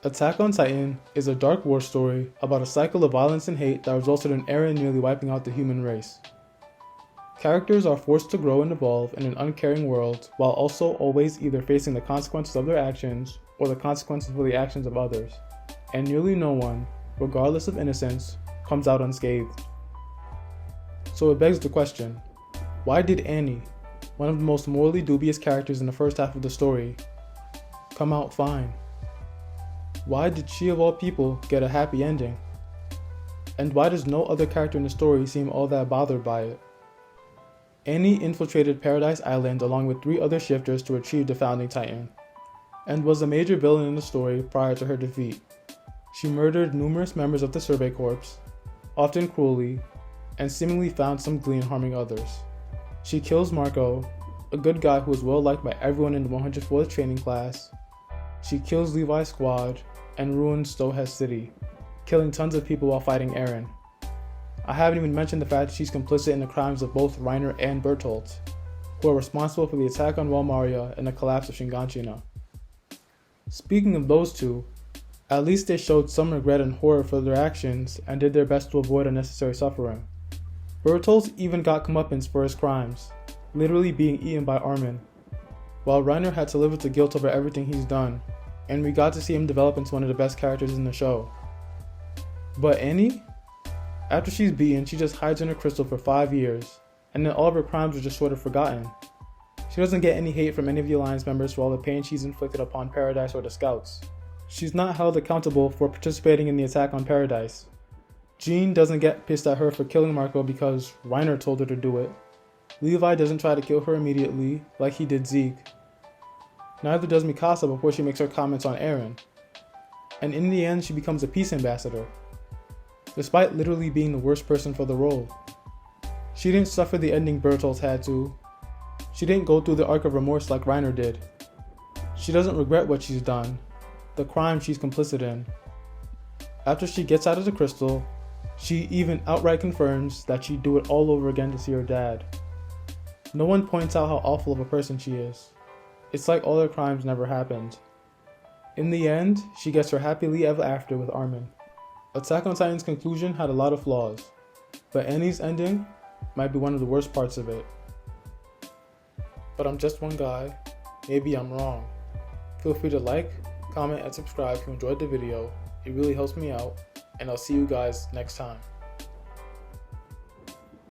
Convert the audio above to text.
Attack on Titan is a dark war story about a cycle of violence and hate that resulted in Eren nearly wiping out the human race. Characters are forced to grow and evolve in an uncaring world while also always either facing the consequences of their actions or the consequences for the actions of others, and nearly no one, regardless of innocence, comes out unscathed. So it begs the question, why did Annie, one of the most morally dubious characters in the first half of the story, come out fine? Why did she of all people get a happy ending? And why does no other character in the story seem all that bothered by it? Annie infiltrated Paradise Island along with 3 other shifters to retrieve the Founding Titan, and was a major villain in the story prior to her defeat. She murdered numerous members of the Survey Corps, often cruelly, and seemingly found some glee in harming others. She kills Marco, a good guy who is well liked by everyone in the 104th training class. She kills Levi's squad and ruins Stohess City, killing tons of people while fighting Eren. I haven't even mentioned the fact that she's complicit in the crimes of both Reiner and Bertolt, who are responsible for the attack on Wall Maria and the collapse of Shiganshina. Speaking of those two, at least they showed some regret and horror for their actions and did their best to avoid unnecessary suffering. Bertolt even got comeuppance for his crimes, literally being eaten by Armin, while Reiner had to live with the guilt over everything he's done, and we got to see him develop into one of the best characters in the show. But Annie? After she's beaten, she just hides in her crystal for 5 years, and then all of her crimes are just sort of forgotten. She doesn't get any hate from any of the Alliance members for all the pain she's inflicted upon Paradise or the Scouts. She's not held accountable for participating in the attack on Paradise. Jean doesn't get pissed at her for killing Marco because Reiner told her to do it. Levi doesn't try to kill her immediately, like he did Zeke. Neither does Mikasa before she makes her comments on Eren. And in the end, she becomes a peace ambassador, despite literally being the worst person for the role. She didn't suffer the ending Bertolt had to. She didn't go through the arc of remorse like Reiner did. She doesn't regret what she's done, the crime she's complicit in. After she gets out of the crystal, she even outright confirms that she'd do it all over again to see her dad. No one points out how awful of a person she is. It's like all her crimes never happened. In the end, she gets her happily ever after with Armin. Attack on Titan's conclusion had a lot of flaws, but Annie's ending might be one of the worst parts of it. But I'm just one guy, maybe I'm wrong. Feel free to like, comment, and subscribe if you enjoyed the video. It really helps me out, and I'll see you guys next time.